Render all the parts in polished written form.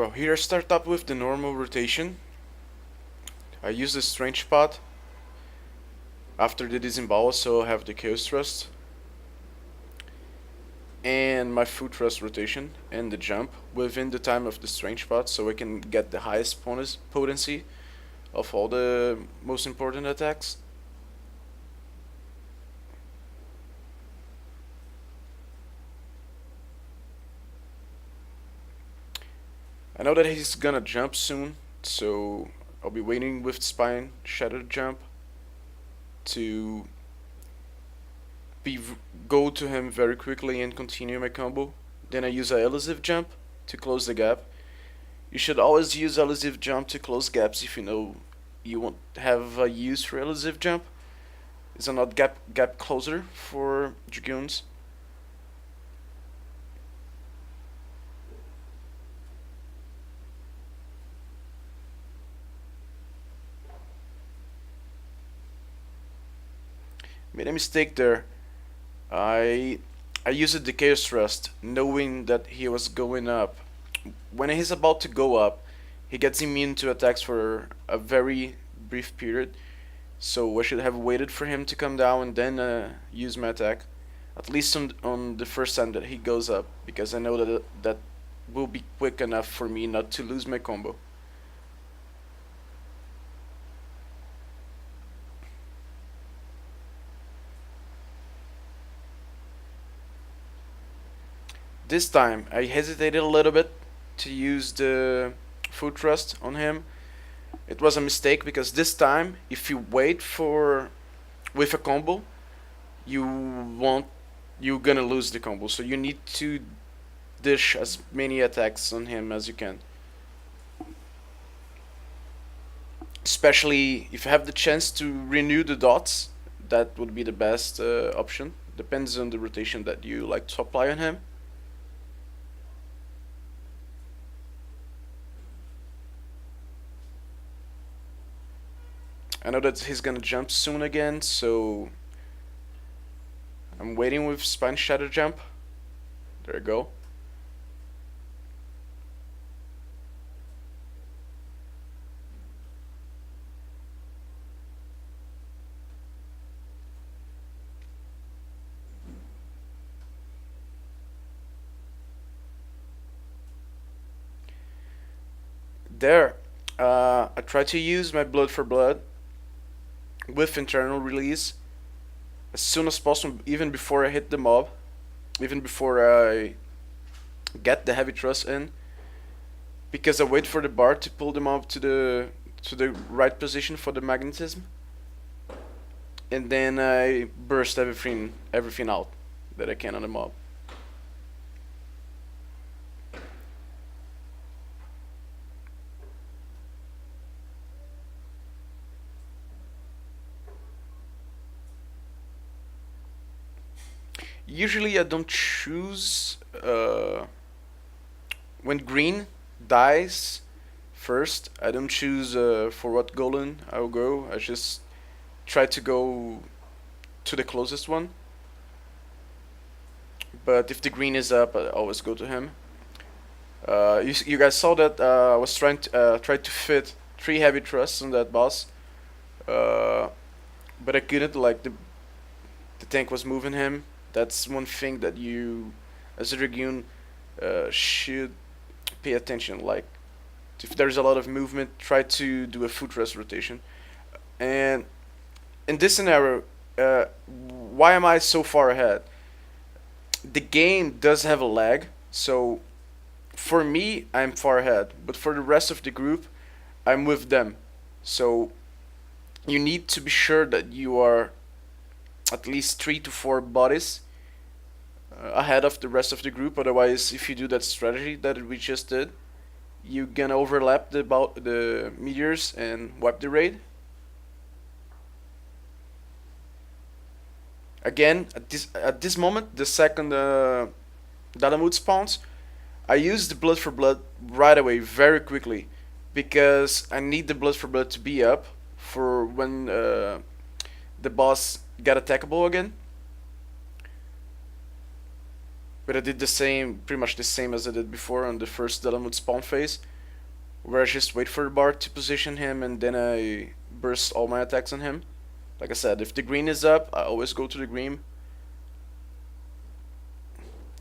Well, here I start up with the normal rotation. I use the strange spot after the disembowel, so I have the chaos thrust and my foot thrust rotation and the jump within the time of the strange spot, so I can get the highest potency of all the most important attacks. I know that he's gonna jump soon, so I'll be waiting with Spine Shadow Jump to be go to him very quickly and continue my combo. Then I use a elusive jump to close the gap. You should always use elusive jump to close gaps if you know you won't have a use for elusive jump. It's a not gap closer for Dragoons. Made a mistake there. I used the chaos thrust knowing that he was going up. When he's about to go up, he gets immune to attacks for a very brief period. So I should have waited for him to come down and then use my attack. At least on the first time that he goes up, because I know that will be quick enough for me not to lose my combo. This time I hesitated a little bit to use the foot thrust on him. It was a mistake because this time if you wait for with a combo, you won't you're gonna lose the combo. So you need to dish as many attacks on him as you can. Especially if you have the chance to renew the dots, that would be the best option. Depends on the rotation that you like to apply on him. I know that he's gonna jump soon again, so I'm waiting with Spine Shadow Jump. There you go. There, I try to use my Blood for Blood with internal release as soon as possible, even before I hit the mob, even before I get the heavy thrust in, because I wait for the bar to pull the mob to the right position for the magnetism, and then I burst everything out that I can on the mob. Usually I don't choose when green dies first. I don't choose for what golem I'll go. I just try to go to the closest one. But if the green is up, I always go to him. You guys saw that I was try to fit 3 heavy thrusts on that boss, but I couldn't. Like the tank was moving him. That's one thing that you, as a Dragoon, should pay attention. Like, if there's a lot of movement, try to do a foot rest rotation. And in this scenario, why am I so far ahead? The game does have a lag, so for me, I'm far ahead. But for the rest of the group, I'm with them. So you need to be sure that you are at least 3 to 4 bodies ahead of the rest of the group. Otherwise, if you do that strategy that we just did, you gonna overlap the meteors and wipe the raid. Again, at this moment, the second Dalamud spawns, I use the Blood for Blood right away, very quickly, because I need the Blood for Blood to be up for when the boss got attackable again. But I did the same, pretty much the same as I did before on the first Dalamud spawn phase. where I just wait for the bar to position him and then I burst all my attacks on him. Like I said, if the green is up, I always go to the green.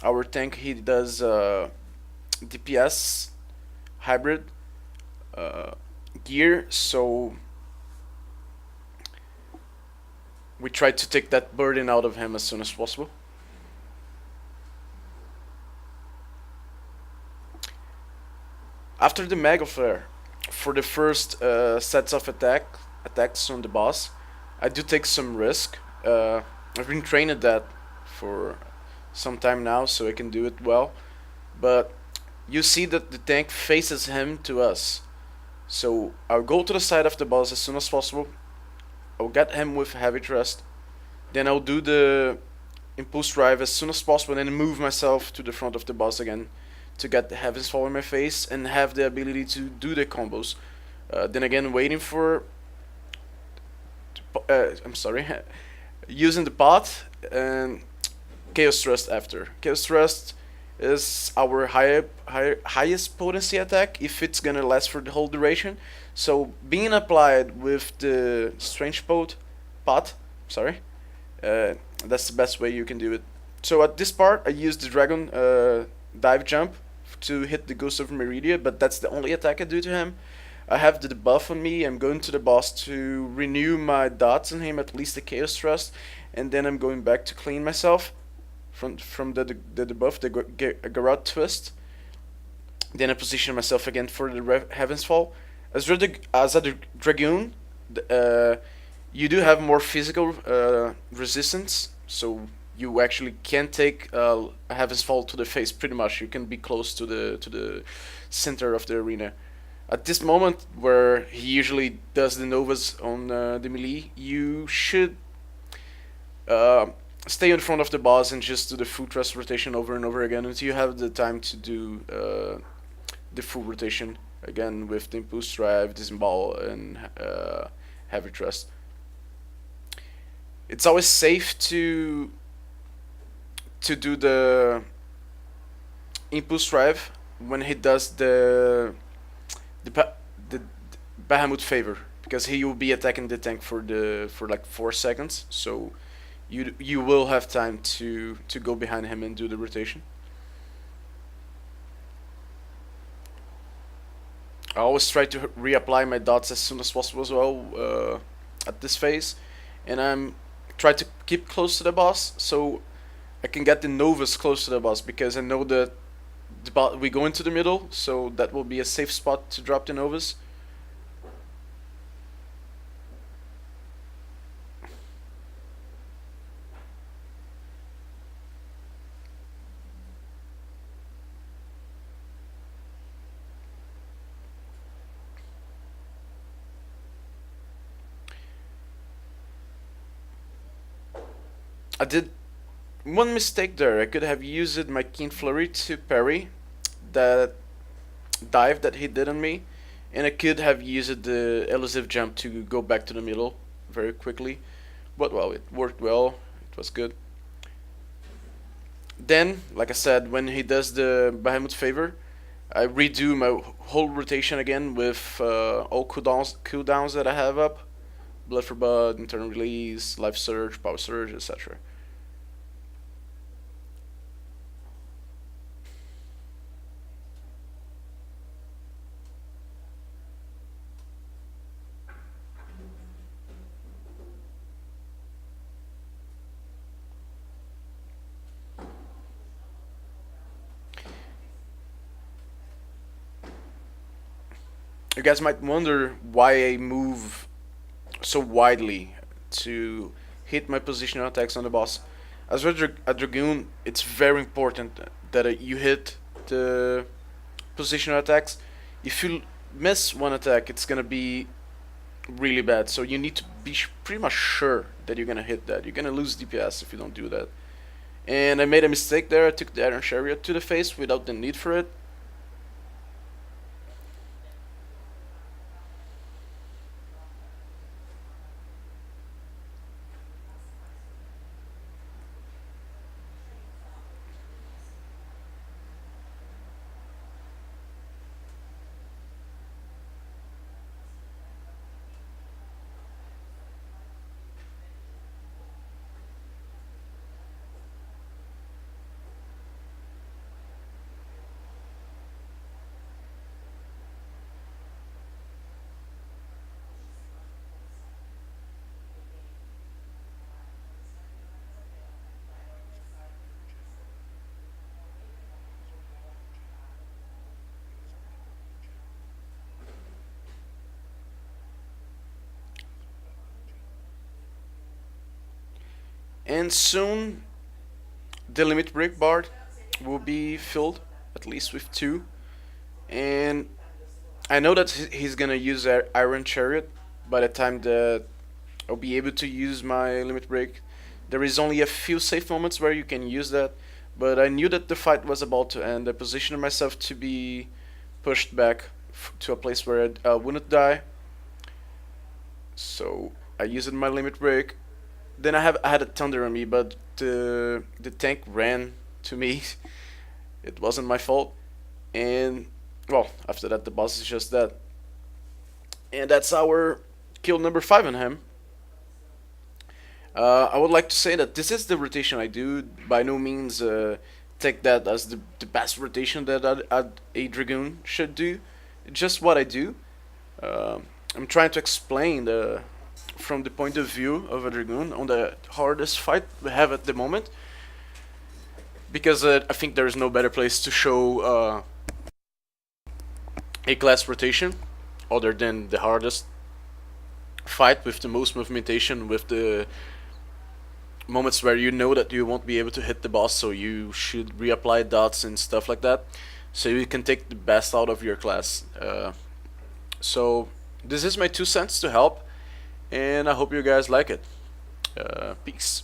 Our tank, he does DPS hybrid uh, gear, so we try to take that burden out of him as soon as possible. After the Mega Flare, for the first sets of attacks on the boss, I do take some risk. I've been trained that for some time now, so I can do it well. But you see that the tank faces him to us. So I'll go to the side of the boss as soon as possible. I'll get him with heavy thrust. Then I'll do the impulse drive as soon as possible and then move myself to the front of the boss again to get the heavens fall in my face and have the ability to do the combos. Then again, waiting for. I'm sorry. Using the pot and Chaos Thrust after. Chaos Thrust is our highest potency attack if it's gonna last for the whole duration. So being applied with the Strange pot, sorry, that's the best way you can do it. So at this part, I use the Dragon dive jump to hit the Ghost of Meridia, but that's the only attack I do to him. I have the debuff on me. I'm going to the boss to renew my dots on him, at least the Chaos Thrust, and then I'm going back to clean myself from the debuff, the Garrote Twist. Then I position myself again for the Heaven's Fall. As a Dragoon, you do have more physical resistance, so you actually can take a Heaven's Fall to the face pretty much. You can be close to the center of the arena. At this moment, where he usually does the Novas on the melee, you should stay in front of the boss and just do the full thrust rotation over and over again until you have the time to do the full rotation again with the impulse drive, disembowel, and heavy thrust. It's always safe to do the impulse drive when he does the Bahamut favor, because he will be attacking the tank for like 4 seconds, so you will have time to go behind him and do the rotation. I always try to reapply my dots as soon as possible as well at this phase, and I'm try to keep close to the boss so I can get the Novas close to the boss, because I know that we go into the middle, so that will be a safe spot to drop the Novas. I did one mistake there. I could have used my Keen Flurry to parry that dive that he did on me, and I could have used the elusive jump to go back to the middle very quickly. But well, it worked well. It was good. Then, like I said, when he does the Bahamut favor, I redo my whole rotation again with all cooldowns that I have up: Blood for Blood, Internal Release, Life Surge, Power Surge, etc. You guys might wonder why I move so widely to hit my positional attacks on the boss. As a Dragoon, it's very important that you hit the positional attacks. If you miss one attack, it's gonna be really bad. So you need to be pretty much sure that you're gonna hit that. You're gonna lose DPS if you don't do that. And I made a mistake there. I took the Iron Chariot to the face without the need for it. And soon the limit break bar will be filled, at least with two. And I know that he's gonna use Iron Chariot by the time that I'll be able to use my limit break. There is only a few safe moments where you can use that, but I knew that the fight was about to end. I positioned myself to be pushed back to a place where I wouldn't die. So I used my limit break. Then I had a thunder on me, but the tank ran to me. It wasn't my fault. And well, after that the boss is just dead. And that's our kill number 5 on him. I would like to say that this is the rotation I do. By no means take that as the best rotation that a Dragoon should do. It's just what I do. I'm trying to explain from the point of view of a Dragoon on the hardest fight we have at the moment. Because I think there is no better place to show a class rotation other than the hardest fight with the most movementation, with the moments where you know that you won't be able to hit the boss, so you should reapply dots and stuff like that, so you can take the best out of your class. So this is my 2 cents to help, and I hope you guys like it. Peace.